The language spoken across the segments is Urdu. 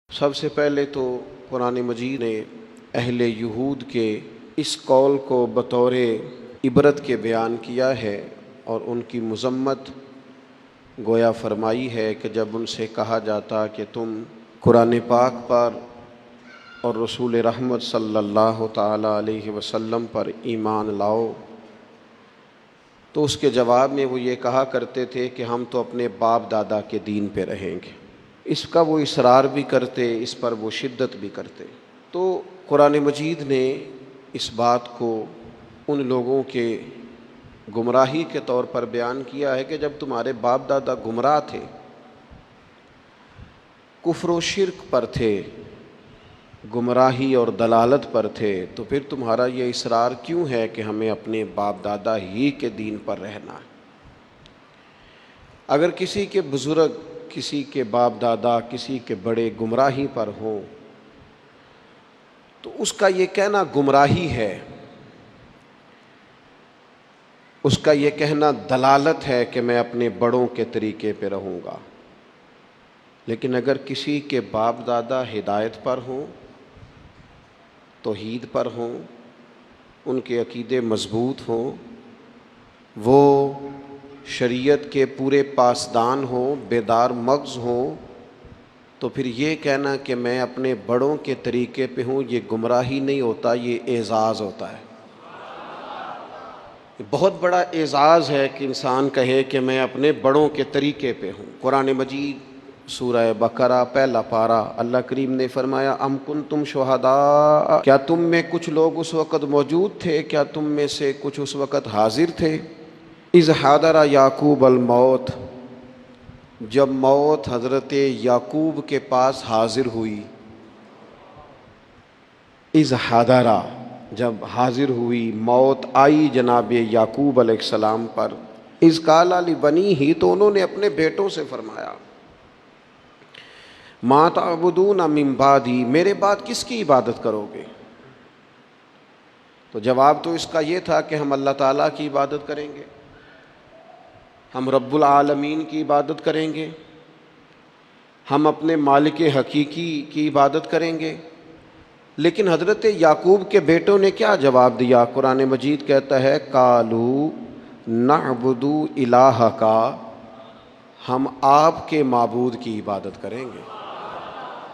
سب سے پہلے تو قرآن مجید نے اہل یہود کے اس قول کو بطور عبرت کے بیان کیا ہے اور ان کی مذمت گویا فرمائی ہے کہ جب ان سے کہا جاتا کہ تم قرآن پاک پر اور رسول رحمت صلی اللہ تعالی علیہ وسلم پر ایمان لاؤ، تو اس کے جواب میں وہ یہ کہا کرتے تھے کہ ہم تو اپنے باپ دادا کے دین پہ رہیں گے۔ اس کا وہ اصرار بھی کرتے، اس پر وہ شدت بھی کرتے۔ تو قرآن مجید نے اس بات کو ان لوگوں کے گمراہی کے طور پر بیان کیا ہے کہ جب تمہارے باپ دادا گمراہ تھے، کفر و شرک پر تھے، گمراہی اور دلالت پر تھے، تو پھر تمہارا یہ اصرار کیوں ہے کہ ہمیں اپنے باپ دادا ہی کے دین پر رہنا ہے؟ اگر کسی کے بزرگ، کسی کے باپ دادا، کسی کے بڑے گمراہی پر ہوں تو اس کا یہ کہنا گمراہی ہے، اس کا یہ کہنا دلالت ہے کہ میں اپنے بڑوں کے طریقے پہ رہوں گا۔ لیکن اگر کسی کے باپ دادا ہدایت پر ہوں، توحید پر ہوں، ان کے عقیدے مضبوط ہوں، وہ شریعت کے پورے پاسدان ہوں، بیدار مغز ہوں، تو پھر یہ کہنا کہ میں اپنے بڑوں کے طریقے پہ ہوں، یہ گمراہی نہیں ہوتا، یہ اعزاز ہوتا ہے۔ یہ بہت بڑا اعزاز ہے کہ انسان کہے کہ میں اپنے بڑوں کے طریقے پہ ہوں۔ قرآن مجید سورہ بقرہ پہلا پارہ، اللہ کریم نے فرمایا ام کنتم شہداء، کیا تم میں کچھ لوگ اس وقت موجود تھے، کیا تم میں سے کچھ اس وقت حاضر تھے، اذ حضر یعقوب الموت، جب موت حضرت یعقوب کے پاس حاضر ہوئی، اذ حضر، جب حاضر ہوئی، موت آئی جناب یعقوب علیہ السلام پر، اذ قال لبنیہ، تو انہوں نے اپنے بیٹوں سے فرمایا ما تعبدون من بعدی، میرے بعد کس کی عبادت کرو گے؟ تو جواب تو اس کا یہ تھا کہ ہم اللہ تعالیٰ کی عبادت کریں گے، ہم رب العالمین کی عبادت کریں گے، ہم اپنے مالک حقیقی کی عبادت کریں گے۔ لیکن حضرت یعقوب کے بیٹوں نے کیا جواب دیا؟ قرآن مجید کہتا ہے قالوا نعبد الہک، ہم آپ کے معبود کی عبادت کریں گے۔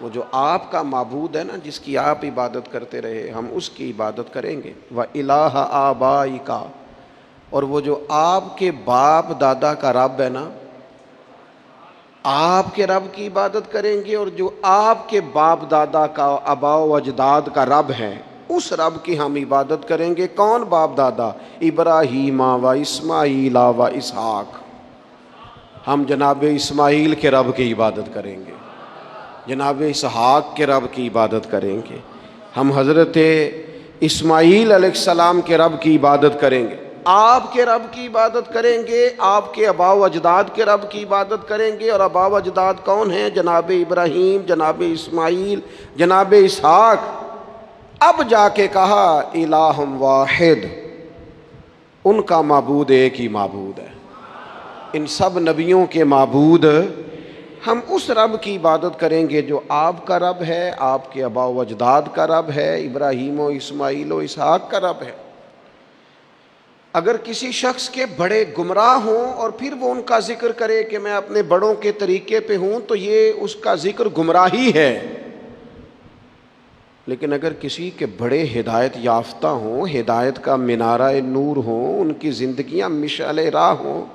وہ جو آپ کا معبود ہے نا، جس کی آپ عبادت کرتے رہے، ہم اس کی عبادت کریں گے۔ وَإِلَٰهَ آبَائِكَ، اور وہ جو آپ کے باپ دادا کا رب ہے نا، آپ کے رب کی عبادت کریں گے، اور جو آپ کے باپ دادا کا، آباء و اجداد کا رب ہے، اس رب کی ہم عبادت کریں گے۔ کون باپ دادا؟ ابراہیم و اسماعیل و اسحاق، ہم جناب اسماعیل کے رب کی عبادت کریں گے، جناب اسحاق کے رب کی عبادت کریں گے، ہم حضرت اسماعیل علیہ السلام کے رب کی عبادت کریں گے، آپ کے رب کی عبادت کریں گے، آپ کے آباء و اجداد کے رب کی عبادت کریں گے۔ اور آباء و اجداد کون ہیں؟ جناب ابراہیم، جناب اسماعیل، جناب اسحاق۔ اب جا کے کہا الہ واحد، ان کا معبود ایک ہی معبود ہے، ان سب نبیوں کے معبود، ہم اس رب کی عبادت کریں گے جو آپ کا رب ہے، آپ کے آباء و اجداد کا رب ہے، ابراہیم و اسماعیل و اسحاق کا رب ہے۔ اگر کسی شخص کے بڑے گمراہ ہوں اور پھر وہ ان کا ذکر کرے کہ میں اپنے بڑوں کے طریقے پہ ہوں، تو یہ اس کا ذکر گمراہی ہے۔ لیکن اگر کسی کے بڑے ہدایت یافتہ ہوں، ہدایت کا منارہ نور ہوں، ان کی زندگیاں مشعل راہ ہوں،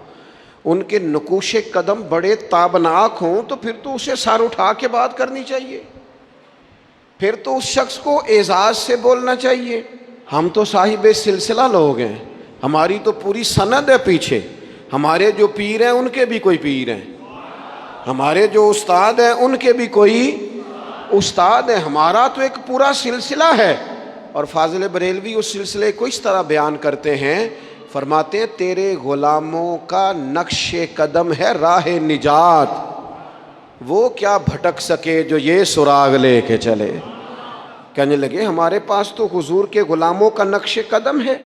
ان کے نقوش قدم بڑے تابناک ہوں، تو پھر تو اسے سر اٹھا کے بات کرنی چاہیے، پھر تو اس شخص کو اعزاز سے بولنا چاہیے۔ ہم تو صاحب سلسلہ لوگ ہیں، ہماری تو پوری سند ہے پیچھے، ہمارے جو پیر ہیں ان کے بھی کوئی پیر ہیں، ہمارے جو استاد ہیں ان کے بھی کوئی استاد ہیں، ہمارا تو ایک پورا سلسلہ ہے۔ اور فاضل بریلوی اس سلسلے کو اس طرح بیان کرتے ہیں، فرماتے ہیں تیرے غلاموں کا نقش قدم ہے راہ نجات، وہ کیا بھٹک سکے جو یہ سراغ لے کے چلے۔ کہنے لگے ہمارے پاس تو حضور کے غلاموں کا نقش قدم ہے۔